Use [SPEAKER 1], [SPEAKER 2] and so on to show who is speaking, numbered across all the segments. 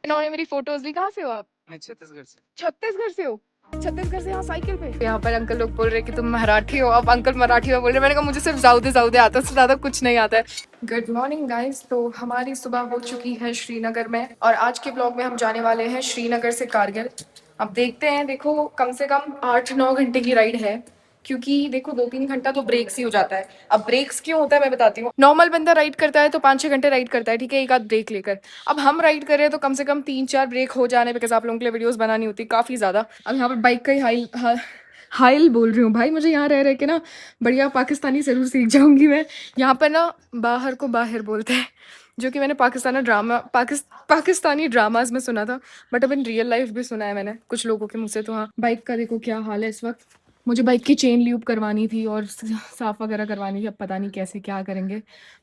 [SPEAKER 1] इन्होंने मेरी फोटोज ली। कहाँ से हो आप?
[SPEAKER 2] मैं छत्तीसगढ़ से।
[SPEAKER 1] छत्तीसगढ़ से हो? छत्तीसगढ़ से यहाँ साइकिल पे? यहाँ पर अंकल लोग बोल रहे हैं कि तुम मराठी हो। अब अंकल मराठी में बोल रहे हैं। मैंने कहा मुझे सिर्फ जाउदे जाउदे आता है, उससे ज्यादा कुछ नहीं आता है। Good morning guys. तो हमारी सुबह हो चुकी है श्रीनगर में, और आज के ब्लॉग में हम जाने वाले हैं श्रीनगर से कारगिल। अब देखते हैं, देखो कम से कम 8-9 घंटे की राइड है, क्योंकि देखो 2-3 घंटा तो ब्रेक्स ही हो जाता है। अब ब्रेक्स क्यों होता है मैं बताती हूँ। नॉर्मल बंदा राइड करता है तो 5-6 घंटे राइड करता है, ठीक है, एक आध ब्रेक लेकर। अब हम राइड कर रहे हैं तो कम से कम 3-4 ब्रेक हो जाने, बिकॉज आप लोगों के लिए वीडियोस बनानी होती काफ़ी ज़्यादा। अब यहाँ पर बाइक का ही हाइल बोल रही हूँ भाई, मुझे यहाँ रह के ना बढ़िया पाकिस्तानी ज़रूर सीख जाऊंगी मैं। यहाँ पर ना बाहर को बाहर बोलते हैं, जो कि मैंने पाकिस्तानी ड्रामाज में सुना था, बट अब इन रियल लाइफ भी सुना है मैंने कुछ लोगों के मुँह से। तो हाँ, बाइक का देखो क्या हाल है इस वक्त। मुझे बाइक की चेन ल्यूब करवानी थी और साफ वगैरह करवानी थी। अब पता नहीं कैसे क्या करेंगे,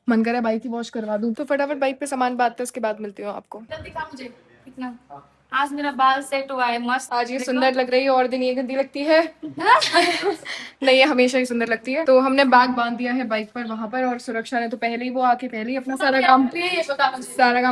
[SPEAKER 1] मन करे बाइक ही वॉश करवा दूँ। तो फटाफट बाइक पे सामान बांधते हैं, उसके बाद मिलती हूँ आपको।
[SPEAKER 3] दिखा मुझे कितना। आज मेरा बाल सेट हुआ है मस्त।
[SPEAKER 1] आज ये सुंदर लग रही है, और दिन ये गंदी लगती है। नहीं, ये हमेशा ही सुंदर लगती है। तो हमने बैग बांध दिया है बाइक पर वहां पर, और सुरक्षा ने तो पहले ही वो आके पहले ही अपना सारा काम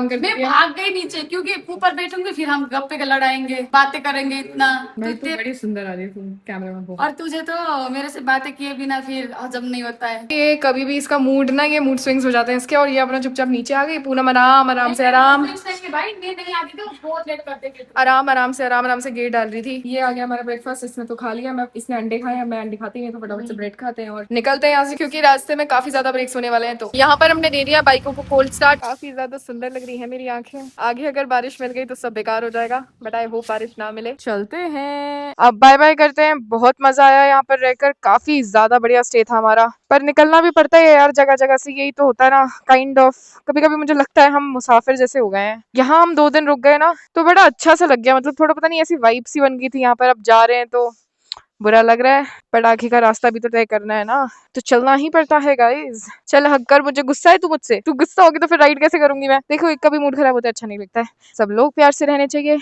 [SPEAKER 1] कर
[SPEAKER 3] मैं
[SPEAKER 1] दिया।
[SPEAKER 3] भाग गई नीचे क्योंकि ऊपर बैठूंगी फिर हम गप्पे लड़ाएंगे बातें करेंगे इतना।
[SPEAKER 1] भाई तू बड़ी सुंदर आ रही है कैमरे में।
[SPEAKER 3] और तुझे तो मेरे से बातें किए बिना फिर हजम नहीं होता है।
[SPEAKER 1] ये कभी भी इसका मूड ना, ये मूड स्विंग्स हो जाते हैं इसके, और ये अपना चुपचाप नीचे आ गई। पूनम आराम आराम से आराम
[SPEAKER 3] भाई मैं नहीं आती तो बहुत लेट करते थे।
[SPEAKER 1] आराम आराम से गेट डाल रही थी। ये आ गया हमारा ब्रेकफास्ट, इसने तो खा लिया। मैं इसने अंडे खाए हैं, मैं अंडे खाती नहीं, तो फटाफट से ब्रेड खाते हैं और निकलते हैं यहाँ से, क्योंकि रास्ते में काफी ज्यादा ब्रेक्स होने वाले हैं। तो यहाँ पर हमने दे दिया बाइकों को कोल्ड स्टार्ट। काफी ज्यादा सुंदर लग रही है मेरी आंखें। आगे अगर बारिश मिल गई तो सब बेकार हो जाएगा, बट आई होप बारिश ना मिले। चलते हैं, अब बाय बाय करते हैं। बहुत मजा आया यहाँ पर रहकर, काफी ज्यादा बढ़िया स्टे था हमारा, पर निकलना भी पड़ता है यार जगह जगह से। यही तो होता है ना, काइंड ऑफ। कभी कभी मुझे लगता है हम मुसाफिर जैसे हो गए हैं। यहाँ हम 2 दिन रुक गए ना, तो बड़ा अच्छा सा लग गया। मतलब थोड़ा पता नहीं ऐसी वाइब सी बन गई थी यहाँ पर। अब जा रहे हैं तो बुरा लग रहा है, पर आगे का रास्ता भी तो तय करना है ना, तो चलना ही पड़ता है गाइज। चल हक कर, मुझे गुस्सा है तू मुझसे। तू गुस्सा होगी तो फिर राइड कैसे करूंगी मैं। देखो एक का भी मूड खराब होता है अच्छा नहीं लगता है। सब लोग प्यार से रहने चाहिए,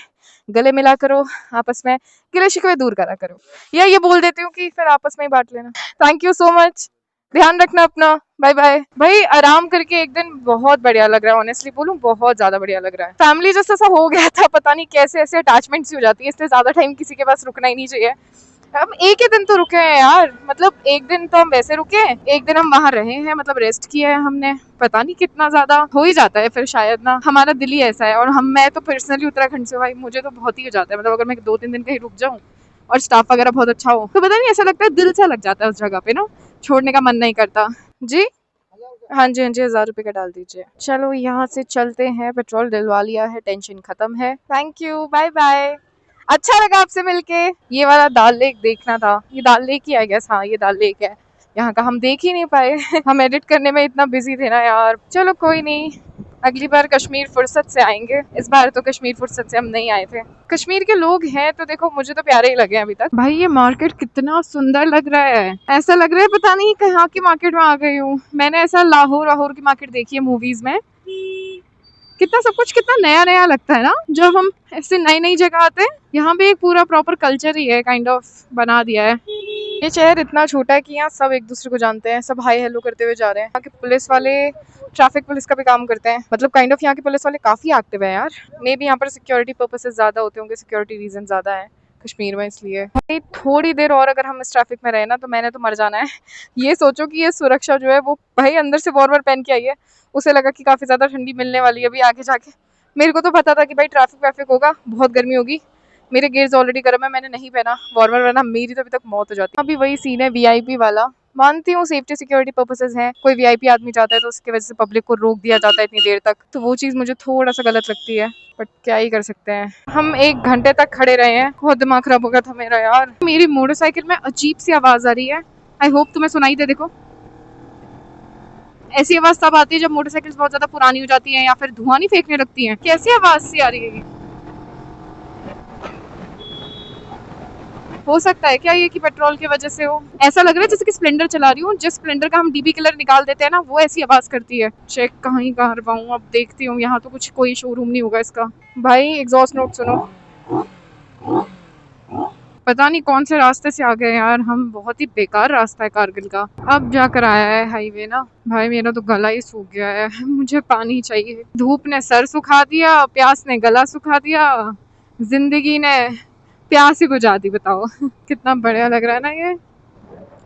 [SPEAKER 1] गले मिला करो आपस में, गिले शिकवे दूर करा करो, या ये बोल देती हूँ कि फिर आपस में ही बांट लेना। थैंक यू सो मच, ध्यान रखना अपना, बाय बाय। भाई आराम करके एक दिन बहुत बढ़िया लग रहा है, ऑनेस्टली बोलूं बहुत ज्यादा बढ़िया लग रहा है। फैमिली जैसा सा हो गया था, पता नहीं कैसे ऐसे अटैचमेंट सी हो जाती है, इसलिए ज्यादा टाइम किसी के पास रुकना ही नहीं चाहिए। हम एक ही दिन तो रुके हैं यार, मतलब एक दिन तो हम वैसे रुके, एक दिन हम वहां रहे हैं, मतलब रेस्ट किया है हमने। पता नहीं कितना ज्यादा हो ही जाता है फिर शायद ना, हमारा दिल ही ऐसा है। और मैं तो पर्सनली उत्तराखंड से, भाई मुझे तो बहुत ही हो जाता है। मतलब अगर मैं 2-3 दिन कहीं रुक जाऊं और स्टाफ वगैरह बहुत अच्छा हो, तो पता नहीं ऐसा लगता है दिल सा लग जाता है उस जगह पे ना, छोड़ने का मन नहीं करता। जी हाँ जी हाँ जी, 1000 रुपये का डाल दीजिए। चलो यहाँ से चलते हैं, पेट्रोल डलवा लिया है, टेंशन खत्म है। Thank you, bye bye. अच्छा लगा आपसे मिलके। ये वाला दाल लेक देखना था, ये दाल लेक ही है गैस। हाँ ये दाल लेक है, यहाँ का हम देख ही नहीं पाए। हम एडिट करने में इतना बिजी थे ना यार। चलो कोई नहीं, अगली बार कश्मीर फुर्सत से आएंगे। इस बार तो कश्मीर फुर्सत से हम नहीं आए थे। कश्मीर के लोग हैं तो देखो मुझे तो प्यारे ही लगे अभी तक। भाई ये मार्केट कितना सुंदर लग रहा है, ऐसा लग रहा है पता नहीं कहाँ की मार्केट में आ गई हूँ। मैंने ऐसा लाहौर की मार्केट देखी है मूवीज में। कितना सब कुछ कितना नया नया लगता है ना जब हम ऐसे नई नई जगह आते हैं। यहाँ पे एक पूरा प्रॉपर कल्चर ही है, काइंड ऑफ बना दिया है। ये शहर इतना छोटा है कि यहाँ सब एक दूसरे को जानते हैं, सब हाई हेलो करते हुए जा रहे हैं। यहाँ के पुलिस वाले ट्रैफिक पुलिस का भी काम करते हैं, मतलब काइंड ऑफ यहाँ के पुलिस वाले काफी एक्टिव है यार। मे बी यहाँ पर सिक्योरिटी पर्पसेस ज्यादा होते होंगे, सिक्योरिटी रीजन ज्यादा है कश्मीर में, इसलिए। भाई थोड़ी देर और अगर हम इस ट्रैफिक में रहे ना तो मैंने तो मर जाना है। ये सोचो कि ये सुरक्षा जो है वो भाई अंदर से वॉर्मर पहन के आई है, उसे लगा कि काफी ज्यादा ठंडी मिलने वाली है अभी आगे जाके। मेरे को तो पता था कि भाई ट्रैफिक वैफिक होगा, बहुत गर्मी होगी। मेरे गेयर्स ऑलरेडी गर्म है, मैंने नहीं पहना वार्मर, वरना मेरी तो अभी तक मौत हो जाती। अभी वही सीन है वीआईपी वाला। मानती हूँ सेफ्टी सिक्योरिटी पर्पसेस हैं, कोई वीआईपी आदमी जाता है तो उसकी वजह से पब्लिक को रोक दिया जाता है इतनी देर तक, तो वो चीज़ मुझे थोड़ा सा गलत लगती है, बट क्या ही कर सकते हैं। हम 1 घंटे तक खड़े रहे हैं, बहुत दिमाग खराब हो गया था मेरा यार। मेरी मोटरसाइकिल में अजीब सी आवाज़ आ रही है, आई होप तुम्हें सुनाई दे। देखो ऐसी आवाज़ तब आती है जब मोटरसाइकिल बहुत ज़्यादा पुरानी हो जाती है या फिर धुआं नहीं फेंकने लगती है। कैसी आवाज़ सी आ रही है ये? हो सकता है क्या ये कि पेट्रोल की वजह से हो। ऐसा लग रहा है जैसे कि स्प्लेंडर चला रही हूँ, जिस स्प्लेंडर का हम डीबी कलर निकाल देते हैं ना, वो ऐसी आवाज करती है। चेक कहाँ ही करवाऊँ, अब देखती हूँ। यहाँ तो कुछ कोई शोरूम नहीं होगा इसका। भाई एग्जॉस्ट नोट सुनो,
[SPEAKER 2] पता नहीं कौन से रास्ते से आ गए यार हम, बहुत ही बेकार रास्ता है कारगिल का। अब जाकर आया है हाईवे ना। भाई मेरा तो गला ही सूख गया है, मुझे पानी चाहिए। धूप ने सर सुखा दिया, प्यास ने गला सुखा दिया, जिंदगी ने प्यास ही बुझा दी। बताओ कितना बढ़िया लग रहा है ना ये।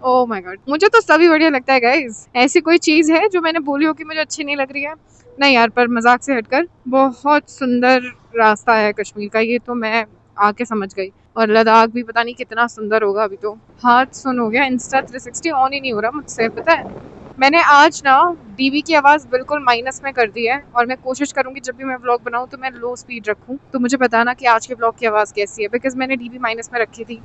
[SPEAKER 2] ओह माय गॉड, मुझे तो सभी बढ़िया लगता है गाइस। ऐसी कोई चीज है जो मैंने बोली हो कि मुझे अच्छी नहीं लग रही है? नहीं यार, पर मजाक से हटकर बहुत सुंदर रास्ता है कश्मीर का, ये तो मैं आके समझ गई। और लद्दाख भी पता नहीं कितना सुंदर होगा। अभी तो हाथ सुन हो गया, इंस्टा 360 ऑन ही नहीं हो रहा मुझसे, पता है। मैंने आज ना डीवी की आवाज़ बिल्कुल माइनस में कर दी है, और मैं कोशिश करूंगी जब भी मैं व्लॉग बनाऊं तो मैं लो स्पीड रखूं। तो मुझे बताना कि आज के व्लॉग की आवाज़ कैसी है, बिकॉज मैंने डीवी माइनस में रखी थी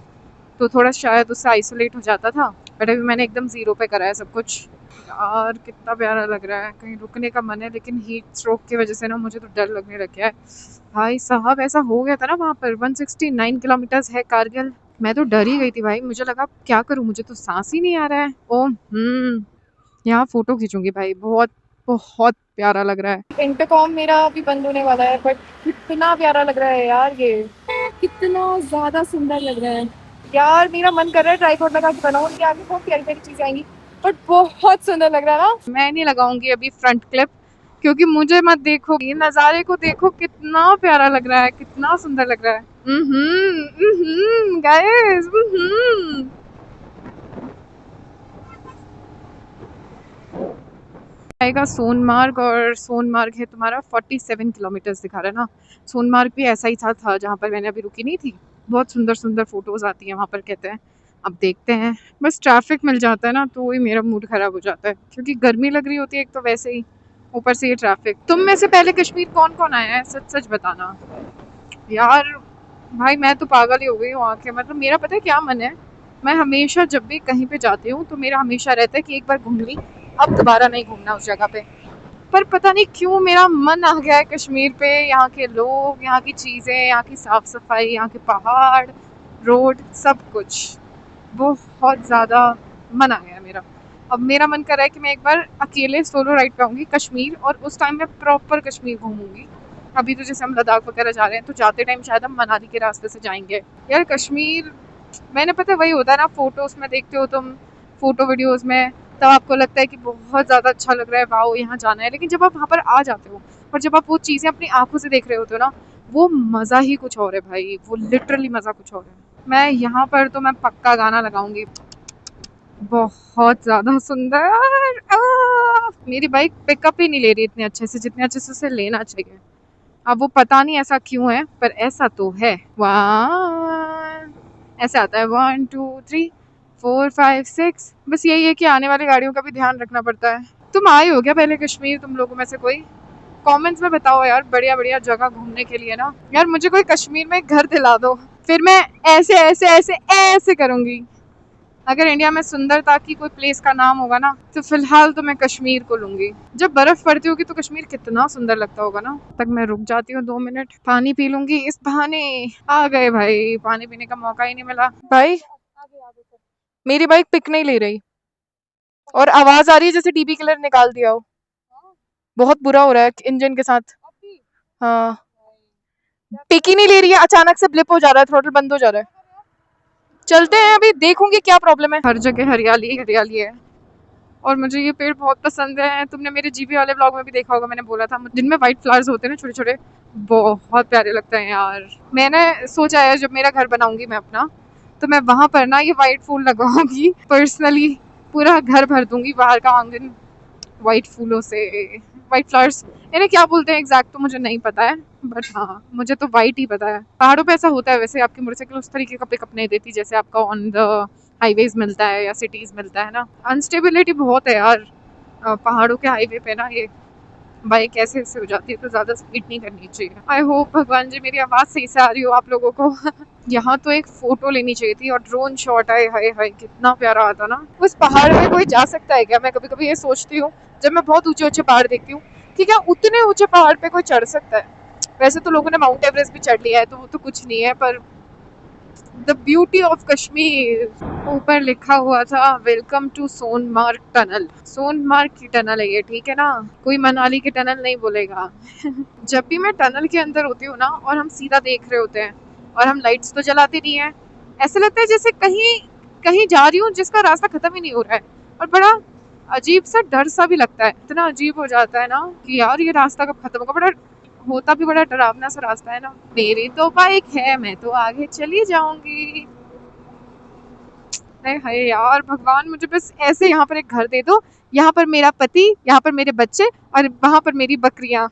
[SPEAKER 2] तो थोड़ा शायद उससे आइसोलेट हो जाता था, बट अभी मैंने एकदम ज़ीरो पे करा है सब कुछ। यार कितना प्यारा लग रहा है, कहीं रुकने का मन है, लेकिन हीट स्ट्रोक की वजह से ना मुझे तो डर लगने लग गया है। भाई साहब ऐसा हो गया था ना वहाँ पर, 169 किलोमीटर्स है कारगिल। मैं तो डर ही गई थी भाई, मुझे लगा क्या करूँ, मुझे तो सांस ही नहीं आ रहा है। ओ यहाँ फोटो खींचूंगी भाई, बहुत बहुत प्यारा लग रहा है।
[SPEAKER 1] इंटरकॉम मेरा अभी बंद होने वाला है, बट कितना प्यारा लग रहा है यार, ये कितना ज्यादा सुंदर लग रहा है यार। मेरा मन कर रहा है ट्राइपॉड लगा के बनाऊं, उनके आगे बहुत प्यारी प्यारी चीजें आएंगी, बट बहुत सुंदर लग रहा है ना।
[SPEAKER 2] मैं नहीं लगाऊंगी अभी फ्रंट क्लिप, क्योंकि मुझे मत देखो, ये नज़ारे को देखो कितना प्यारा लग रहा है, कितना सुंदर लग रहा है। गाइस आएगा सोनमार्ग, और सोनमार्ग है तुम्हारा 47 किलोमीटर्स दिखा रहा है ना। सोनमार्ग भी ऐसा ही था जहाँ पर मैंने अभी रुकी नहीं थी। बहुत सुंदर सुंदर फोटोज आती हैं वहाँ पर कहते हैं। अब देखते हैं, बस ट्रैफिक मिल जाता है ना तो वही मेरा मूड खराब हो जाता है, क्योंकि गर्मी लग रही होती है एक तो वैसे ही, ऊपर से ये ट्रैफिक। तुम में से पहले कश्मीर कौन कौन आया है, सच सच बताना यार। भाई मैं तो पागल ही हो गई हूँ आके, मतलब मेरा पता है क्या मन है, मैं हमेशा जब भी कहीं पे जाती हूँ तो मेरा हमेशा रहता है कि एक बार घूम ली, अब दोबारा नहीं घूमना उस जगह पे। पर पता नहीं क्यों मेरा मन आ गया है कश्मीर पे। यहाँ के लोग, यहाँ की चीज़ें, यहाँ की साफ़ सफाई, यहाँ के पहाड़, रोड, सब कुछ बहुत ज़्यादा मन आ गया है मेरा। अब मेरा मन कर रहा है कि मैं एक बार अकेले सोलो राइड पे आऊँगी कश्मीर, और उस टाइम में प्रॉपर कश्मीर घूमूंगी। अभी तो जैसे हम लद्दाख वगैरह जा रहे हैं तो जाते टाइम शायद हम मनाली के रास्ते से जाएंगे। यार कश्मीर, मैंने पता है वही होता है ना, फोटोज़ में देखते हो तुम, फोटो वीडियोज़ में, तब आपको लगता है कि बहुत ज़्यादा अच्छा लग रहा है, वाओ यहाँ जाना है। लेकिन जब आप वहाँ पर आ जाते हो और जब आप वो चीज़ें अपनी आंखों से देख रहे होते हो ना, वो मज़ा ही कुछ और है भाई, वो लिटरली मज़ा कुछ और है। मैं यहाँ पर तो मैं पक्का गाना लगाऊंगी, बहुत ज़्यादा सुंदर। मेरी बाइक पिकअप ही नहीं ले रही इतने अच्छे से जितने अच्छे से उसे लेना चाहिए। अब वो पता नहीं ऐसा क्यों है, पर ऐसा तो है। ऐसे आता है 1 2 3 4 5 6। बस यही है कि आने वाली गाड़ियों का भी ध्यान रखना पड़ता है। तुम आए हो क्या पहले कश्मीर, तुम लोगों में से कोई? कमेंट्स में बताओ यार, बढ़िया बढ़िया जगह घूमने के लिए ना यार, मुझे कोई कश्मीर में घर दिला दो, फिर मैं ऐसे ऐसे ऐसे ऐसे करूंगी। अगर इंडिया में सुंदरता की कोई प्लेस का नाम होगा ना, तो फिलहाल तो मैं कश्मीर को लूंगी। जब बर्फ पड़ती होगी तो कश्मीर कितना सुंदर लगता होगा ना। तक मैं रुक जाती हूँ 2 मिनट, पानी पी लूंगी इस बहाने। आ गए भाई, पानी पीने का मौका ही नहीं मिला। भाई मेरी बाइक पिक नहीं ले रही, और आवाज आ रही है जैसे डीबी किलर निकाल दिया हो। बहुत बुरा हो रहा है इंजन के साथ। हाँ, पिक ही नहीं ले रही है, अचानक से ब्लिप हो जा रहा है, थ्रोटल बंद हो जा रहा है। चलते हैं, अभी देखूंगी क्या प्रॉब्लम है। हर जगह हरियाली हरियाली है, और मुझे ये पेड़ बहुत पसंद है। तुमने मेरे जीबी वाले ब्लॉग में भी देखा होगा, मैंने बोला था जिनमें व्हाइट फ्लावर्स होते हैं ना छोटे छोटे, बहुत प्यारे लगते हैं यार। मैंने सोचा है जब मेरा घर बनाऊंगी मैं अपना, तो मैं वहां पर ना ये व्हाइट फूल लगाऊंगी पर्सनली, पूरा घर भर दूंगी बाहर का आंगन वाइट फूलों से। वाइट फ्लावर्स इन्हें क्या बोलते हैं एग्जैक्ट तो मुझे नहीं पता है, बट हाँ मुझे तो वाइट ही पता है। पहाड़ों पे ऐसा होता है वैसे, आपकी मोटरसाइकिल उस तरीके का पिकअप नहीं देती जैसे आपका ऑन द हाईवेज मिलता है या सिटीज मिलता है ना। अनस्टेबिलिटी बहुत है यार पहाड़ों के हाईवे पे ना, ये बाइक ऐसे ऐसे हो जाती है, तो ज़्यादा स्पीड नहीं करनी चाहिए। आई होप भगवान जी मेरी आवाज़ सही से आ रही हो आप लोगों को। यहाँ तो एक फ़ोटो लेनी चाहिए थी, और ड्रोन शॉट आए, हाय हाय कितना प्यारा आता ना। उस पहाड़ पे कोई जा सकता है क्या? मैं कभी कभी ये सोचती हूँ जब मैं बहुत ऊंचे ऊंचे पहाड़ देखती हूँ, कि क्या उतने ऊंचे पहाड़ पे कोई चढ़ सकता है? वैसे तो लोगों ने माउंट एवरेस्ट भी चढ़ लिया है तो वो तो कुछ नहीं है, पर द ब्यूटी ऑफ कश्मीर। ऊपर लिखा हुआ था welcome to Sonmarg tunnel. Sonmarg की टनल है ये, ठीक है ना, कोई मनाली की टनल नहीं बोलेगा। जब भी मैं टनल के अंदर होती हूँ ना और हम सीधा देख रहे होते हैं और हम लाइट्स तो जलाते नहीं है, ऐसा लगता है जैसे कहीं कहीं जा रही हूँ जिसका रास्ता खत्म ही नहीं हो रहा है, और बड़ा अजीब सा डर सा भी लगता है। इतना अजीब हो जाता है ना कि यार ये रास्ता कब खत्म होगा। बड़ा होता भी बड़ा डरावना सा रास्ता है ना। मेरी तो बाइक है, मैं तो आगे चली जाऊंगी। नहीं हाय यार भगवान, मुझे बस ऐसे यहाँ पर एक घर दे दो, यहाँ पर मेरा पति, यहाँ पर मेरे बच्चे, और वहां पर मेरी बकरियां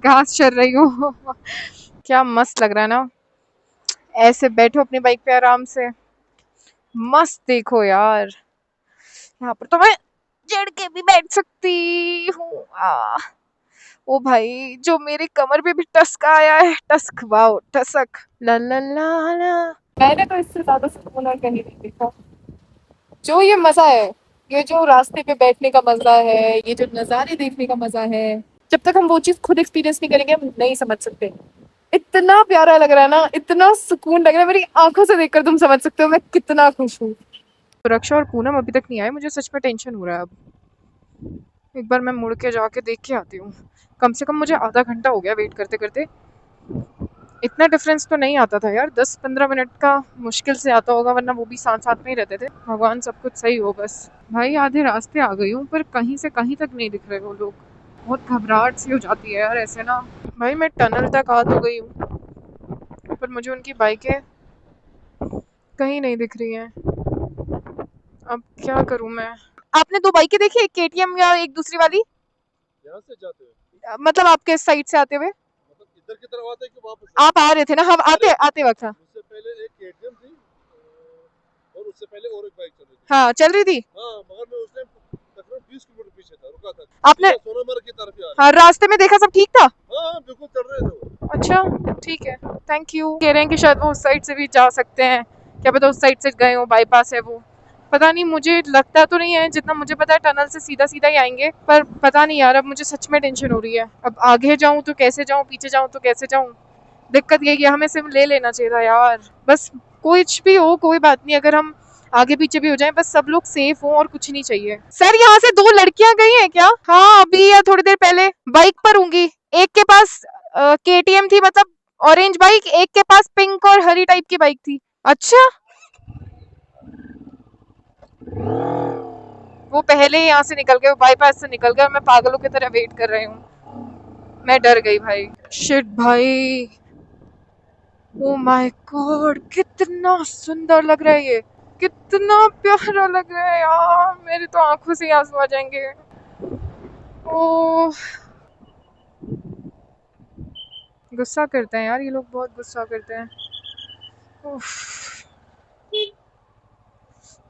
[SPEAKER 2] घास चर रही हूँ। क्या मस्त लग रहा है ना, ऐसे बैठो अपनी बाइक पे आराम से, मस्त। देखो यार यहाँ पर तो मैं चढ़ के भी बैठ सकती हूँ। ओ भाई, जो मेरी कमर पे भी टस्क आया है, टस्क, वाओ टसक, ला ला ला ला।
[SPEAKER 1] मैंने तो इससे ज्यादा सुकून और कहीं नहीं देखा। जो ये मजा है, ये जो रास्ते पे बैठने का मजा है, ये जो नजारे देखने का मजा है, जब तक हम वो चीज खुद एक्सपीरियंस नहीं करेंगे हम नहीं समझ सकते। इतना प्यारा लग रहा है ना, इतना सुकून लग रहा है, मेरी आंखों से देखकर तुम समझ सकते हो मैं कितना खुश हूँ।
[SPEAKER 2] सुरक्षा और पूनम अभी तक नहीं आए, मुझे सच में टेंशन हो रहा है अब। एक बार मैं मुड़ के जाके देख के आती हूँ। कम से कम मुझे आधा घंटा हो गया वेट करते करते। इतना डिफरेंस तो नहीं आता था यार, 10-15 मिनट का मुश्किल से आता होगा, वरना वो भी साथ साथ में ही रहते थे। भगवान सब कुछ सही हो बस। भाई आधे रास्ते आ गई हूँ, पर कहीं से कहीं तक नहीं दिख रहे वो लोग। बहुत घबराहट सी हो जाती है यार ऐसे ना। भाई मैं टनल तक आ तो गई हूँ, पर मुझे उनकी बाइकें कहीं नहीं दिख रही हैं। अब क्या करूँ मैं। आपने दो बाइकें देखी, एक केटीएम या एक दूसरी वाली?
[SPEAKER 4] यहाँ से जाते हुए
[SPEAKER 2] मतलब आपके साइड से आते हुए?
[SPEAKER 4] मतलब इधर की तरफ आते हैं कि वापस?
[SPEAKER 2] आप आ रहे थे ना, हम आते आते वक्त। हाँ
[SPEAKER 4] उससे पहले एक केटीएम थी और उससे पहले और एक बाइक चल रही थी।
[SPEAKER 2] हाँ चल रही थी।
[SPEAKER 4] हाँ, मगर मैं उस टाइम तकरीबन 20 किलोमीटर पीछे था, रुका था।
[SPEAKER 2] आपने
[SPEAKER 4] सोनामर्ग की तरफ ही आ रहा
[SPEAKER 2] हाँ रास्ते में देखा सब ठीक था?
[SPEAKER 4] हाँ हाँ, बिल्कुल चल रहे थे वो।
[SPEAKER 2] अच्छा ठीक है, थैंक यू। कह रहे हैं कि शायद वो उस साइड से भी जा सकते हैं, क्या पता उस साइड से गए हो, बाईपास है वो। पता नहीं, मुझे लगता तो नहीं है, जितना मुझे पता है टनल से सीधा सीधा ही आएंगे, पर पता नहीं यार, अब मुझे सच में टेंशन हो रही है। अब आगे जाऊं तो कैसे जाऊं, पीछे जाऊं तो कैसे जाऊं। दिक्कत यही है, हमें सिर्फ ले लेना चाहिए था यार बस। कुछ भी हो कोई बात नहीं, अगर हम आगे पीछे भी हो जाएं, बस सब लोग सेफ हों और कुछ नहीं चाहिए। सर यहाँ से दो लड़कियां गई हैं क्या? हाँ अभी या थोड़ी देर पहले बाइक पर होंगी। एक के पास केटीएम थी, मतलब ऑरेंज बाइक, एक के पास पिंक और हरी टाइप की बाइक थी। अच्छा, वो पहले ही यहाँ से निकल गए, बाईपास से निकल गए, मैं पागलों की तरह वेट कर रही हूँ। मैं डर गई भाई। शिट भाई, ओ माय गॉड, कितना सुंदर लग रहा है ये, कितना प्यारा लग रहा है यार, मेरी तो आंखों से आंसू आ जाएंगे। ओ गुस्सा करते हैं यार ये लोग, बहुत गुस्सा करते हैं।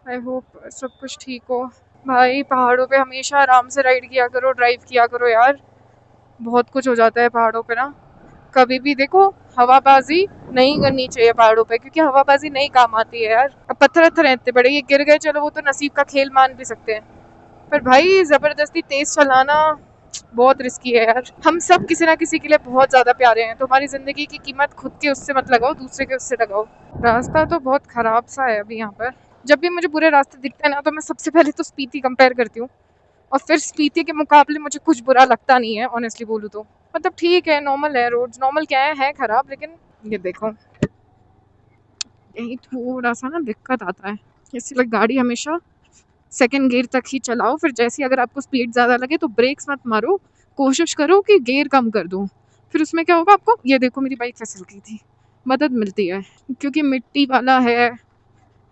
[SPEAKER 2] आई होप सब कुछ ठीक हो। भाई पहाड़ों पे हमेशा आराम से राइड किया करो, ड्राइव किया करो यार, बहुत कुछ हो जाता है पहाड़ों पे ना। कभी भी देखो, हवाबाजी नहीं करनी चाहिए पहाड़ों पे, क्योंकि हवाबाजी नहीं काम आती है यार। अब पत्थर वत्थर हैं इतने बड़े, ये गिर गए चलो वो तो नसीब का खेल मान भी सकते हैं, पर भाई जबरदस्ती तेज चलाना बहुत रिस्की है यार। हम सब किसी ना किसी के लिए बहुत ज्यादा प्यारे हैं, तुम्हारी जिंदगी की कीमत खुद के उससे मत लगाओ, दूसरे के उससे लगाओ। रास्ता तो बहुत खराब सा है अभी यहाँ पर। जब भी मुझे बुरे रास्ते दिखते हैं ना, तो मैं सबसे पहले तो स्पीति कंपेयर करती हूँ, और फिर स्पीति के मुकाबले मुझे कुछ बुरा लगता नहीं है ऑनेस्टली बोलूँ तो। मतलब ठीक है, नॉर्मल है रोड्स, नॉर्मल क्या है खराब, लेकिन ये देखो यही थोड़ा सा ना दिक्कत आता है। इसलिए गाड़ी हमेशा सेकंड गियर तक ही चलाओ, फिर जैसे अगर आपको स्पीड ज़्यादा लगे तो ब्रेक्स मत मारो, कोशिश करो कि गियर कम कर दो। फिर उसमें क्या होगा आपको, ये देखो मेरी बाइक फिसल गई थी, मदद मिलती है, क्योंकि मिट्टी वाला है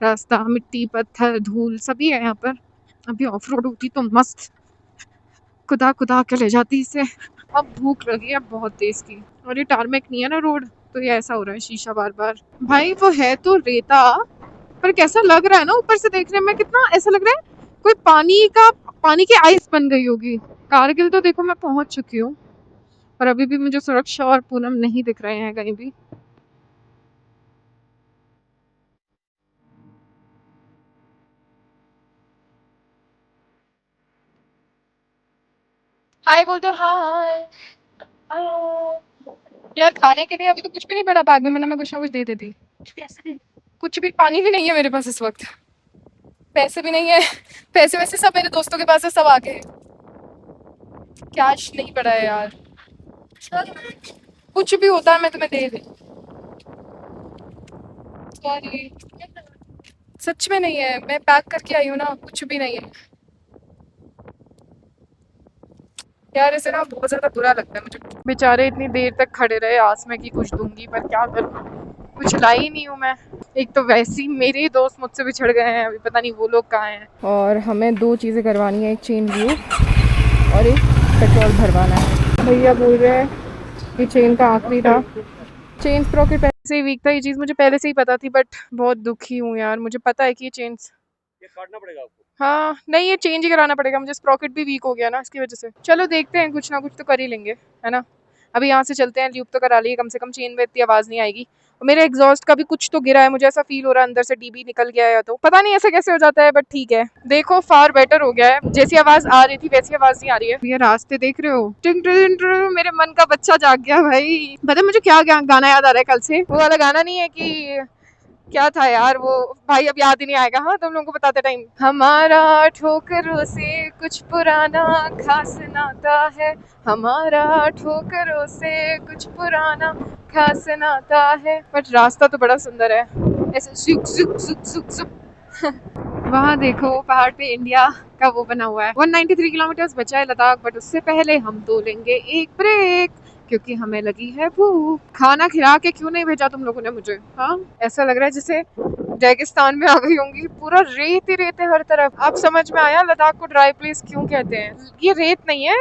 [SPEAKER 2] रास्ता, मिट्टी पत्थर धूल सभी है यहाँ पर। अभी ऑफ रोड होती तो मस्त खुदा खुदा के ले जाती इसे। अब भूख लगी है बहुत तेज की, और ये टारमेक नहीं है ना रोड, तो ये ऐसा हो रहा है शीशा बार बार। भाई वो है तो रेता, पर कैसा लग रहा है ना ऊपर से देखने में, कितना ऐसा लग रहा है कोई पानी की आइस बन गई होगी। कारगिल तो देखो मैं पहुंच चुकी हूँ, पर अभी भी मुझे सुरक्षा और पूनम नहीं दिख रहे हैं कहीं भी। हाय बोल दो, हाय। यार खाने के लिए अभी तो कुछ भी नहीं पड़ा बैग में, मैं कुछ ना कुछ दे देती। कुछ भी, पानी भी नहीं है मेरे पास इस वक्त, पैसे भी नहीं है, पैसे वैसे सब मेरे दोस्तों के पास है, सब आगे, कैश नहीं पड़ा है यार। कुछ भी होता है मैं तुम्हें दे दे,
[SPEAKER 1] सॉरी, सच में नहीं है, मैं पैक करके आई हूँ ना, कुछ भी नहीं है यार। ऐसे ना बहुत ज्यादा बुरा लगता है मुझे।
[SPEAKER 2] बेचारे इतनी देर तक खड़े रहे आस में कि कुछ दूंगी, पर क्या करूं, कुछ लाई नहीं हूँ मैं। एक तो वैसे ही मेरे ही दोस्त मुझसे बिछड़ गए हैं, अभी पता नहीं वो लोग कहाँ हैं। और हमें 2 चीज़ें करवानी है, एक चेन व्यू और एक पेट्रोल भरवाना है। भैया बोल रहे हैं कि चेन का आखिरी था, चेन स्प्रॉकेट पहले से ही वीक था, ये चीज़ मुझे पहले से ही पता थी, बट बहुत दुखी हूँ यार। मुझे पता है कि ये चेन,
[SPEAKER 4] ये काटना पड़ेगा आपको।
[SPEAKER 2] हाँ नहीं, ये चेंज ही कराना पड़ेगा मुझे, स्प्रॉकेट भी वीक हो गया ना इसकी वजह से। चलो देखते हैं, कुछ ना कुछ तो कर ही लेंगे, है ना। अभी यहाँ से चलते हैं, ल्यूब तो करा लिए, कम से कम चेन में इतनी आवाज़ नहीं आएगी। और मेरे एग्जॉस्ट का भी कुछ तो गिरा है, मुझे ऐसा फील हो रहा है अंदर से डीबी निकल गया है, या तो पता नहीं ऐसे कैसे हो जाता है, बट ठीक है। देखो फार बेटर हो गया है, जैसी आवाज़ आ रही थी वैसी आवाज़ नहीं आ रही है। ये रास्ते देख रहे हो, टिंग टिंग टिंग, मेरे मन का बच्चा जाग गया भाई। पता है मुझे क्या गाना याद आ रहा है कल से, वो वाला गाना नहीं है कि क्या था यार वो, भाई अब याद ही नहीं आएगा। हाँ तुम लोगों को बताते टाइम, हमारा ठोकरों से कुछ पुराना खास नाता है, हमारा ठोकरों से कुछ पुराना खास नाता है। बट रास्ता तो बड़ा सुंदर है, ऐसे जुक जुक जुक जुक जुक। वहाँ देखो पहाड़ पे इंडिया का वो बना हुआ है। 193 किलोमीटर बचा है लद्दाख, बट उससे पहले हम तो लेंगे एक ब्रेक, क्योंकि हमें लगी है भूख। खाना खिला के क्यों नहीं भेजा तुम लोगों ने मुझे? हाँ ऐसा लग रहा है जैसे रेगिस्तान में आ गई होंगी, पूरा रेत ही रेत है हर तरफ। अब समझ में आया लद्दाख को ड्राई प्लेस क्यों कहते हैं। ये रेत नहीं है,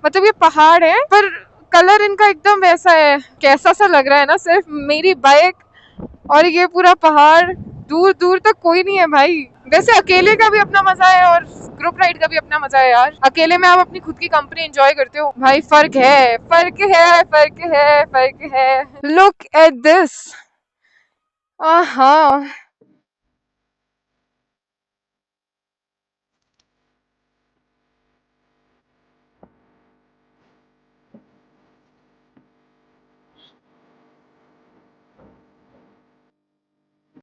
[SPEAKER 2] मतलब ये पहाड़ है, पर कलर इनका एकदम वैसा है। कैसा सा लग रहा है ना, सिर्फ मेरी बाइक और ये पूरा पहाड़, दूर दूर तक कोई नहीं है भाई। वैसे अकेले का भी अपना मजा है और ग्रुप राइड का भी अपना मजा है यार। अकेले में आप अपनी खुद की कंपनी एंजॉय करते हो भाई, फर्क है फर्क है फर्क है फर्क है। लुक एट दिस, हाँ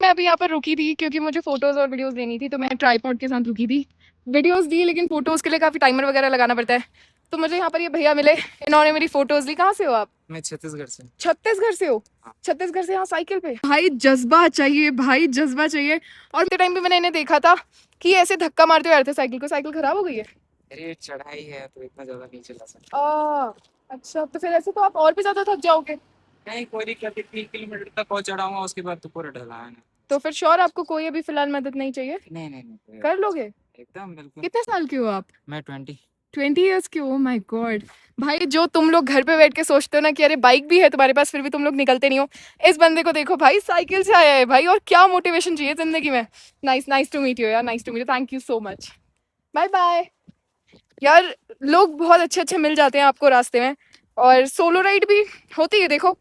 [SPEAKER 1] मैं अभी यहाँ पर रुकी थी क्योंकि मुझे फोटोज और वीडियोस लेनी थी, तो मैं ट्राइपॉड के साथ रुकी थी। वीडियोस दी, लेकिन फोटोज के लिए काफी टाइमर वगैरह लगाना पड़ता है। तो मुझे यहाँ पर ये भैया मिले, इन्होंने मेरी फोटोज ली। कहाँ से हो आप?
[SPEAKER 5] मैं छत्तीसगढ़ से।
[SPEAKER 1] छत्तीसगढ़ से हो? छत्तीसगढ़ से यहाँ साइकिल पे? भाई जज्बा चाहिए, भाई जज्बा चाहिए। और टाइम पे मैंने इन्हें देखा था कि ऐसे धक्का मारते हुए आ रहे थे साइकिल को। साइकिल खराब हो गई है?
[SPEAKER 5] अरे चढ़ाई है तो इतना ज्यादा नहीं चला सकता।
[SPEAKER 1] अच्छा, तो फिर ऐसे तो आप और भी ज्यादा थक जाओगे।
[SPEAKER 5] नहीं कोई दिक्कत नहीं, 3 किलोमीटर तक और चढ़ाऊंगा, उसके बाद तो पूरा ढलान है।
[SPEAKER 1] तो फिर श्योर आपको कोई अभी फिलहाल मदद नहीं चाहिए?
[SPEAKER 5] नहीं नहीं नहीं
[SPEAKER 1] कर लोगे?
[SPEAKER 5] एकदम बिल्कुल।
[SPEAKER 1] कितने साल के हो आप?
[SPEAKER 5] मैं 20।
[SPEAKER 1] 20 ईयर्स के? Oh my God. भाई जो तुम लोग घर पे बैठ के सोचते हो ना कि अरे बाइक भी है तुम्हारे पास फिर भी तुम लोग निकलते नहीं हो, इस बंदे को देखो भाई, साइकिल से आया है भाई। और क्या मोटिवेशन चाहिए जिंदगी में। नाइस टू मीट यू यार, nice to meet you, thank you so much, bye bye. यार लोग बहुत अच्छे अच्छे मिल जाते हैं आपको रास्ते में। और सोलो राइड भी होती है, देखो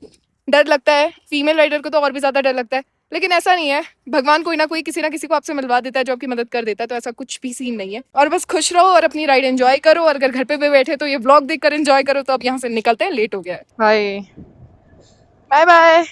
[SPEAKER 1] डर लगता है, फीमेल राइडर को तो और भी ज्यादा डर लगता है, लेकिन ऐसा नहीं है। भगवान कोई ना कोई किसी ना किसी को आपसे मिलवा देता है जो आपकी मदद कर देता है, तो ऐसा कुछ भी सीन नहीं है। और बस खुश रहो और अपनी राइड एंजॉय करो। और अगर घर पे भी बैठे तो ये व्लॉग देखकर एंजॉय करो। तो अब यहाँ से निकलते हैं, लेट हो गया है।
[SPEAKER 2] Bye bye bye.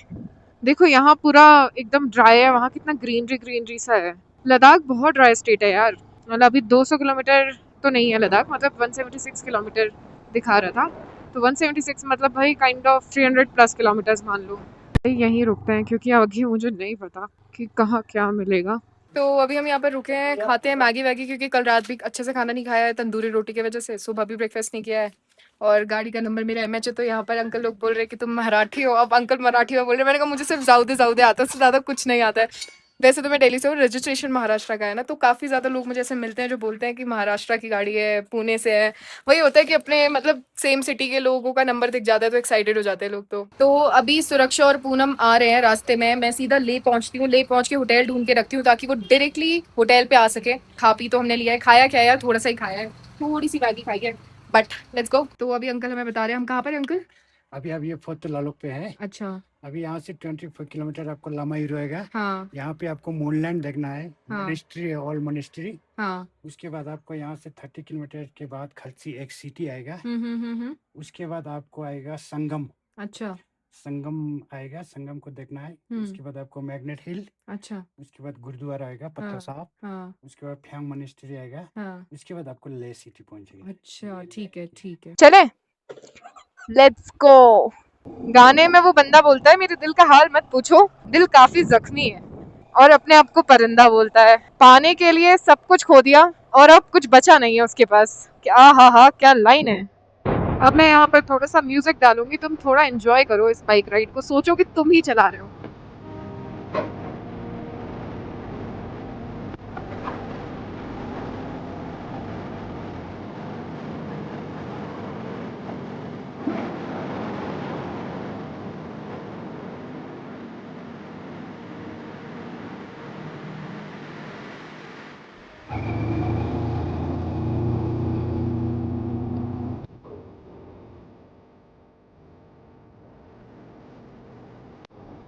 [SPEAKER 2] देखो यहाँ पूरा एकदम ड्राई है, वहाँ कितना ग्रीनरी ग्रीनरी सा है। लद्दाख बहुत ड्राई स्टेट है यार। मतलब अभी 200 किलोमीटर तो नहीं है लद्दाख, मतलब 176 किलोमीटर दिखा रहा था, तो 176 मतलब भाई काइंड ऑफ 300 प्लस किलोमीटर्स मान लो। भाई यहीं रुकते हैं क्योंकि आगे मुझे नहीं पता कि कहाँ क्या मिलेगा।
[SPEAKER 1] तो अभी हम यहाँ पर रुके हैं, खाते हैं मैगी वैगी, क्योंकि कल रात भी अच्छे से खाना नहीं खाया है तंदूरी रोटी की वजह से। सुबह भी ब्रेकफास्ट नहीं किया है। और गाड़ी का नंबर मेरा MH है। तो यहाँ पर अंकल लोग बोल रहे हैं कि तुम मराठी हो। अब अंकल मराठी में बोल रहे हैं, मैंने कहा मुझे सिर्फ जाउदे जाउदे आता है, उससे ज़्यादा कुछ नहीं आता है। वैसे तो मैं दिल्ली से हूँ, रजिस्ट्रेशन महाराष्ट्र का है ना, तो काफ़ी ज़्यादा लोग मुझे ऐसे मिलते हैं जो बोलते हैं कि महाराष्ट्र की गाड़ी है, पुणे से है। वही होता है कि अपने मतलब सेम सिटी के लोगों का नंबर दिख जाता है तो एक्साइटेड हो जाते हैं लोग। तो अभी सुरक्षा और पूनम आ रहे हैं रास्ते में। मैं सीधा ले पहुंचती हूँ, ले पहुंच के होटल ढूंढ के रखती हूँ ताकि वो डायरेक्टली होटल पे आ सके। खा पी तो हमने लिया है, खाया क्या यार, थोड़ा सा ही खाया है, थोड़ी सी मैगी खाई है, बट लेट्स गो। तो अभी अंकल हमें बता रहे हैं, हम कहाँ पर हैं अंकल?
[SPEAKER 6] अभी ये फोर्थ लालुक पे है।
[SPEAKER 1] अच्छा।
[SPEAKER 6] अभी यहाँ से 24 किलोमीटर आपको लामाई रहेगा।
[SPEAKER 1] हाँ
[SPEAKER 6] यहाँ पे आपको मूनलैंड देखना है,
[SPEAKER 1] हाँ
[SPEAKER 6] मोनेस्ट्री है, ऑल मोनेस्ट्री।
[SPEAKER 1] हाँ।
[SPEAKER 6] उसके बाद आपको यहाँ से 30 किलोमीटर के बाद खलसी एक सिटी आएगा। उसके बाद आपको आएगा संगम।
[SPEAKER 1] अच्छा
[SPEAKER 6] संगम आएगा, संगम को देखना है। उसके बाद आपको मैग्नेट हिल।
[SPEAKER 1] अच्छा।
[SPEAKER 6] उसके बाद गुरुद्वारा आएगा पत्थर साहब।
[SPEAKER 1] हाँ
[SPEAKER 6] उसके बाद फ्यांग मोनेस्ट्री आएगा।
[SPEAKER 1] हाँ।
[SPEAKER 6] उसके बाद आपको ले सिटी पहुंचेगी।
[SPEAKER 1] अच्छा ठीक है ठीक है।
[SPEAKER 2] चले लेट्स गो। गाने में वो बंदा बोलता है मेरे दिल का हाल मत पूछो, दिल काफी जख्मी है। और अपने आप को परिंदा बोलता है। पाने के लिए सब कुछ खो दिया और अब कुछ बचा नहीं है उसके पास। क्या, हा क्या लाइन है। अब मैं यहाँ पर थोड़ा सा म्यूजिक डालूंगी, तुम थोड़ा एंजॉय करो इस बाइक राइड को, सोचो कि तुम ही चला रहे हो।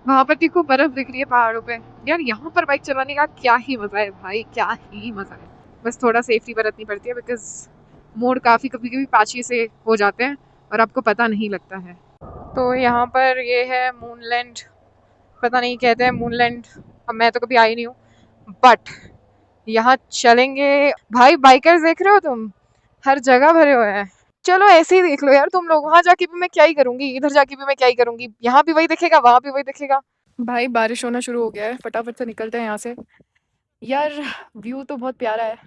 [SPEAKER 2] वहां पर देखो बर्फ दिख रही है पहाड़ों पे। यार यहाँ पर बाइक चलाने का क्या ही मजा है भाई, क्या ही मजा है। बस थोड़ा सेफ्टी बरतनी पड़ती है बिकॉज मोड़ काफी कभी कभी पाची से हो जाते हैं और आपको पता नहीं लगता है। तो यहाँ पर ये है मूनलैंड, पता नहीं कहते हैं मूनलैंड, अब मैं तो कभी आई नहीं हूँ, बट यहाँ चलेंगे। भाई बाइकर्स देख रहे हो तुम, हर जगह भरे हुए हैं। चलो ऐसे ही देख लो यार तुम लोग, वहां जाके भी मैं क्या ही करूंगी, इधर जाके भी मैं क्या ही करूंगी, यहाँ भी वही दिखेगा वहां भी वही दिखेगा।
[SPEAKER 1] भाई बारिश होना शुरू हो गया है, फटाफट से निकलते हैं यहाँ से। यार व्यू तो बहुत प्यारा है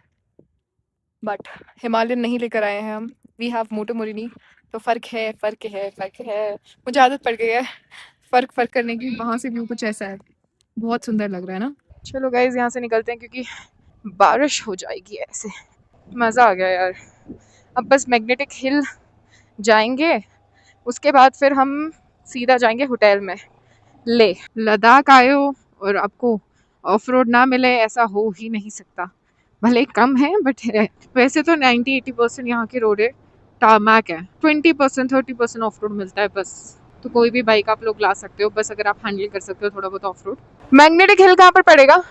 [SPEAKER 1] बट हिमालयन नहीं लेकर आए हैं हम, वी हैव मोटो मोरिनी। तो फ़र्क है, फ़र्क है, फ़र्क है। मुझे आदत पड़ गई है फ़र्क करने की। वहाँ से व्यू कुछ ऐसा है, बहुत सुंदर लग रहा है ना।
[SPEAKER 2] चलो गाइज यहाँ से निकलते हैं क्योंकि बारिश हो जाएगी ऐसे। मज़ा आ गया यार। अब बस मैग्नेटिक हिल जाएंगे, उसके बाद फिर हम सीधा जाएंगे होटल में। ले लद्दाख आए हो और आपको ऑफ रोड ना मिले, ऐसा हो ही नहीं सकता। भले ही कम है बट है। वैसे तो 90-80% यहाँ की रोड है टारमैक है, 20% 30% ऑफ रोड मिलता है बस। तो कोई भी बाइक आप लोग ला सकते हो बस, अगर आप हैंडल कर सकते हो थोड़ा बहुत ऑफ रोड। मैग्नेटिक हिल कहाँ पर पड़ेगा?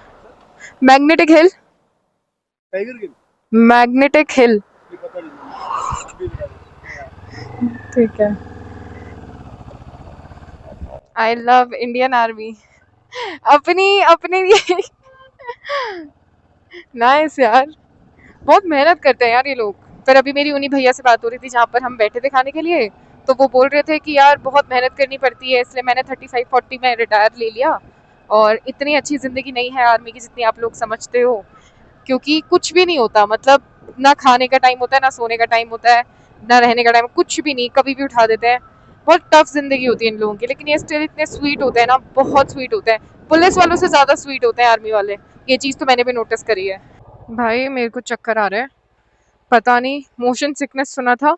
[SPEAKER 2] मैग्नेटिक हिल,
[SPEAKER 4] टाइगर हिल
[SPEAKER 2] मैग्नेटिक हिल,
[SPEAKER 4] ये पता नहीं
[SPEAKER 2] ठीक है। आई लव इंडियन आर्मी, अपनी अपनी ये नाइस यार, बहुत मेहनत करते हैं यार ये लोग। पर अभी मेरी उन्हीं भैया से बात हो रही थी जहाँ पर हम बैठे थे खाने के लिए, तो वो बोल रहे थे कि यार बहुत मेहनत करनी पड़ती है, इसलिए मैंने 35-40 में रिटायर ले लिया। और इतनी अच्छी ज़िंदगी नहीं है आर्मी की जितनी आप लोग समझते हो, क्योंकि कुछ भी नहीं होता, मतलब ना खाने का टाइम होता है, ना सोने का टाइम होता है, ना रहने का टाइम, कुछ भी नहीं, कभी भी उठा देते हैं। बहुत टफ जिंदगी होती है इन लोगों की, लेकिन ये स्टिल इतने स्वीट होते हैं ना, बहुत स्वीट होते हैं। पुलिस वालों से ज़्यादा स्वीट होते हैं आर्मी वाले, ये चीज़ तो मैंने भी नोटिस करी है। भाई मेरे को चक्कर आ रहा है, पता नहीं, मोशन सिकनेस सुना था,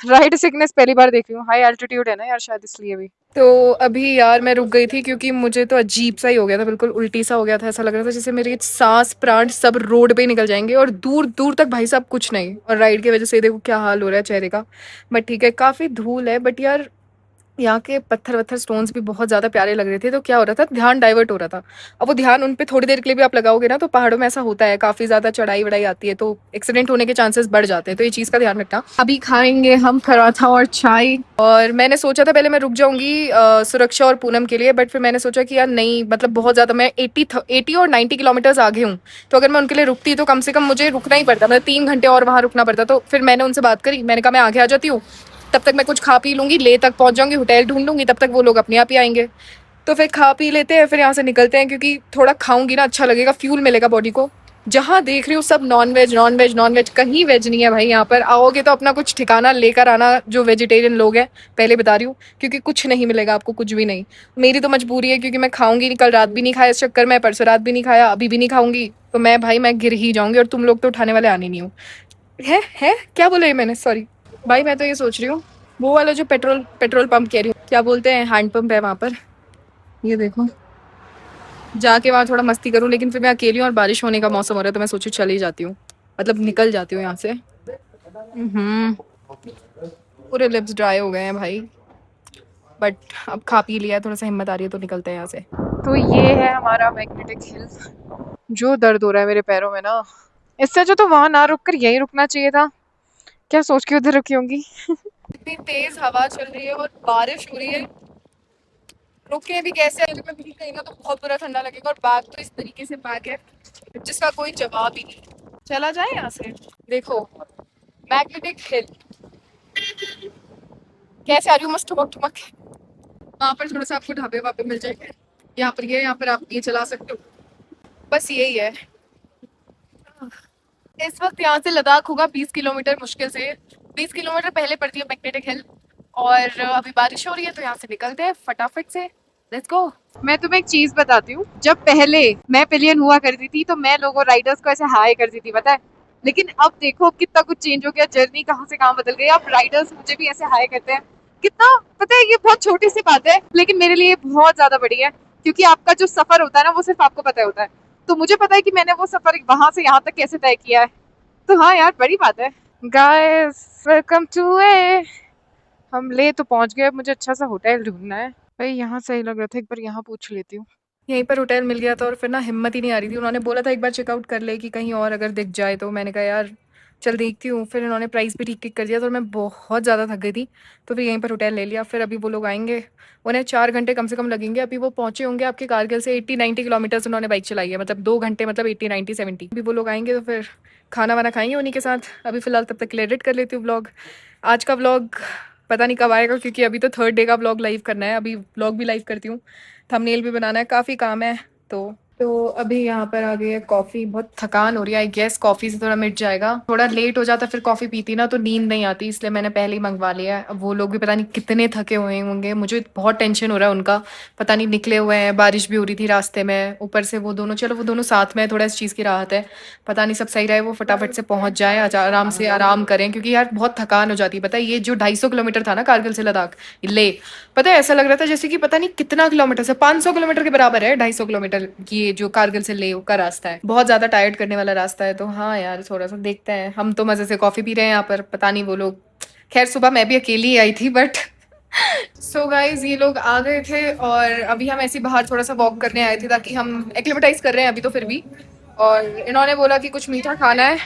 [SPEAKER 2] राइड सिकनेस पहली बार देख रही हूँ। हाई एल्टीट्यूड है ना यार शायद, इसलिए भी।
[SPEAKER 1] तो अभी यार मैं रुक गई थी क्योंकि मुझे तो अजीब सा ही हो गया था, बिल्कुल उल्टी सा हो गया था। ऐसा लग रहा था जैसे मेरी सांस प्राण सब रोड पे ही निकल जाएंगे और दूर दूर तक भाई साहब कुछ नहीं। और राइड की वजह से देखो क्या हाल हो रहा है चेहरे का। बट ठीक है, काफ़ी धूल है बट यार यहाँ के पत्थर वत्थर स्टोन्स भी बहुत ज़्यादा प्यारे लग रहे थे। तो क्या हो रहा था, ध्यान डाइवर्ट हो रहा था। अब वो ध्यान उन पे थोड़ी देर के लिए भी आप लगाओगे ना, तो पहाड़ों में ऐसा होता है, काफ़ी ज़्यादा चढ़ाई वढ़ाई आती है तो एक्सीडेंट होने के चांसेस बढ़ जाते हैं। तो ये चीज़ का ध्यान रखना। अभी खाएंगे हम पराठा और चाय। और मैंने सोचा था पहले मैं रुक जाऊंगी सुरक्षा और पूनम के लिए, बट फिर मैंने सोचा कि यार नहीं, मतलब बहुत ज़्यादा, मैं 80 और 90 किलोमीटर्स आगे हूँ, तो अगर मैं उनके लिए रुकती तो कम से कम मुझे रुकना ही पड़ता, मतलब 3 घंटे और वहाँ रुकना पड़ता। तो फिर मैंने उनसे बात करी, मैंने कहा मैं आगे आ जाती हूँ, तब तक मैं कुछ खा पी लूंगी, ले तक पहुंच जाऊंगी, होटल ढूंढ लूंगी, तब तक वो लोग अपने आप ही आएंगे। तो फिर खा पी लेते हैं, फिर यहाँ से निकलते हैं, क्योंकि थोड़ा खाऊंगी ना अच्छा लगेगा, फ्यूल मिलेगा बॉडी को। जहाँ देख रही हूँ सब non veg non veg non veg, कहीं वेज नहीं है भाई। यहाँ पर आओगे तो अपना कुछ ठिकाना लेकर आना, जो वेजिटेरियन लोग हैं, पहले बता रही हूँ, क्योंकि कुछ नहीं मिलेगा आपको, कुछ भी नहीं। मेरी तो मजबूरी है क्योंकि मैं खाऊंगी नहीं, कल रात भी नहीं खाया इस चक्कर में, परसों रात भी नहीं खाया, अभी भी नहीं खाऊंगी। तो मैं भाई मैं गिर ही जाऊंगी और तुम लोग तो उठाने वाले आने नहीं हो। है क्या बोला मैंने, सॉरी भाई। मैं तो ये सोच रही हूँ वो वाला जो पेट्रोल पंप कह रही हूँ, क्या बोलते हैं, हैंड पंप है वहाँ पर, ये देखो, जाके वहाँ थोड़ा मस्ती करूँ। लेकिन फिर मैं अकेली हूँ और बारिश होने का मौसम हो रहा है, तो मैं सोचूँ चली जाती हूँ, मतलब निकल जाती हूँ यहाँ से। पूरे लिप्स ड्राई हो गए हैं भाई, बट अब खा पी लिया है, थोड़ा सा हिम्मत आ रही है, तो निकलते हैं यहाँ से।
[SPEAKER 2] तो ये है हमारा मैग्नेटिक हिल। जो दर्द हो रहा है मेरे पैरों में ना, इससे जो तो वहां ना रुक कर यहीं रुकना चाहिए था। क्या सोच के उधर रुकी होंगी।
[SPEAKER 1] इतनी तेज हवा चल रही है और बारिश हो रही है, रुके भी कैसे, अगर मैं भीग गई ना तो बहुत बुरा ठंडा लगेगा। और बैग तो इस तरीके से बैग है जिसका कोई जवाब ही नहीं। चला जाए यहाँ से। देखो मैग्नेटिक हिल कैसे आ रही हूँ, मस्त ठुमक ठुमक। वहाँ पर थोड़ा सा आपको ढाबे वाबे मिल जाएंगे, यहाँ पर ये, यहाँ पर आप ये चला सकते हो। बस यही है। इस वक्त यहाँ से लद्दाख होगा 20 किलोमीटर मुश्किल से। 20 किलोमीटर पहले पड़ती है मैग्नेटिक हिल। और अभी बारिश हो रही है तो यहाँ से निकलते हैं फटाफट से। Let's go.
[SPEAKER 2] मैं तुम्हें एक चीज बताती हूँ, जब पहले मैं पिलियन हुआ करती थी तो मैं लोगों राइडर्स को ऐसे हाई करती थी, पता है। लेकिन अब देखो कितना कुछ चेंज हो गया, जर्नी कहाँ से कहाँ बदल गई। अब राइडर्स मुझे भी ऐसे हाई करते हैं, कितना, पता है, ये बहुत छोटी सी बात है लेकिन मेरे लिए बहुत ज्यादा बड़ी है। क्योंकि आपका जो सफर होता है ना वो सिर्फ आपको पता होता है, तो मुझे पता है कि मैंने वो सफर वहां से यहाँ तक कैसे तय किया है। तो हाँ यार, बड़ी बात है। गाइस वेलकम टू ए, हम ले तो पहुंच गए। अब मुझे अच्छा सा होटल ढूंढना है भाई। यहाँ सही लग रहा था, एक बार यहाँ पूछ लेती हूँ।
[SPEAKER 1] यहीं पर होटल मिल गया था और फिर ना हिम्मत ही नहीं आ रही थी। उन्होंने बोला था एक बार चेकआउट कर ले कि कहीं और अगर दिख जाए, तो मैंने कहा यार चल देखती हूँ। फिर इन्होंने प्राइस भी ठीक ठीक कर दिया तो मैं बहुत ज़्यादा थक गई थी, तो फिर यहीं पर होटल ले लिया। फिर अभी वो लोग आएंगे, उन्हें 4 घंटे कम से कम लगेंगे। अभी वो पहुँचे होंगे आपके कारगिल से 80-90 किलोमीटर्स उन्होंने बाइक चलाई है, मतलब 2 घंटे, मतलब 80-90-70। अभी वो लोग आएंगे तो फिर खाना वाना खाएंगे उन्हीं के साथ। अभी फ़िलहाल तब तक के लिए एडिट कर लेती हूँ व्लॉग। आज का व्लॉग पता नहीं कब आएगा क्योंकि अभी तो 3rd डे का व्लॉग लाइव करना है। अभी व्लॉग भी लाइव करती हूँ, थंबनेल भी बनाना है, काफ़ी काम है। तो अभी यहाँ पर आ गई है कॉफ़ी। बहुत थकान हो रही है, आई गेस कॉफ़ी से थोड़ा मिट जाएगा। थोड़ा लेट हो जाता फिर कॉफ़ी पीती ना तो नींद नहीं आती, इसलिए मैंने पहले ही मंगवा लिया है। अब वो लोग भी पता नहीं कितने थके हुए होंगे, मुझे बहुत टेंशन हो रहा है उनका। पता नहीं निकले हुए हैं, बारिश भी हो रही थी रास्ते में, ऊपर से वो दोनों, चलो वो दोनों साथ में है, थोड़ा इस चीज़ की राहत है। पता नहीं सब सही रहे, वो फटाफट से पहुँच जाए, आराम से आराम करें, क्योंकि यार बहुत थकान हो जाती है। पता है ये जो 250 किलोमीटर था ना कारगिल से लद्दाख ले, पता है ऐसा लग रहा था जैसे कि पता नहीं कितना किलोमीटर से, 500 किलोमीटर के बराबर है 250 किलोमीटर की ये जो कारगिल से ले का रास्ता है। बहुत ज्यादा टायर्ड करने वाला रास्ता है। तो हाँ यार थोड़ा सा देखते हैं। हम तो मजे से कॉफी पी रहे हैं यहाँ पर, पता नहीं वो लोग, खैर सुबह मैं भी अकेली आई थी बट सो गाइज ये लोग आ गए थे और अभी हम ऐसे बाहर थोड़ा सा वॉक करने आए थे ताकि हम एक्लिमेटाइज कर रहे हैं अभी तो फिर भी। और इन्होंने बोला कि कुछ मीठा खाना है,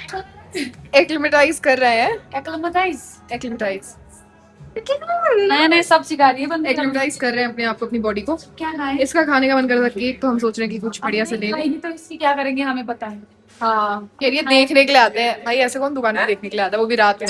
[SPEAKER 1] एक्लिमेटाइज कर रहे हैं। एक्लिमेटाइज
[SPEAKER 3] नया नया सब सिखा रही है बंदे।
[SPEAKER 1] एक्लिमेटाइज कर रहे हैं अपने आप को, अपनी बॉडी को।
[SPEAKER 3] क्या खाए?
[SPEAKER 1] इसका खाने का मन कर रहा था केक, तो हम सोच रहे हैं कि कुछ बढ़िया से ले लें।
[SPEAKER 3] खाएगी तो इसकी क्या करेंगे हमें पता है।
[SPEAKER 1] हाँ, कह रही है देखने के लिए आते हैं। भाई ऐसे कौन दुकान पे देखने के लिए आता है, वो भी रात में।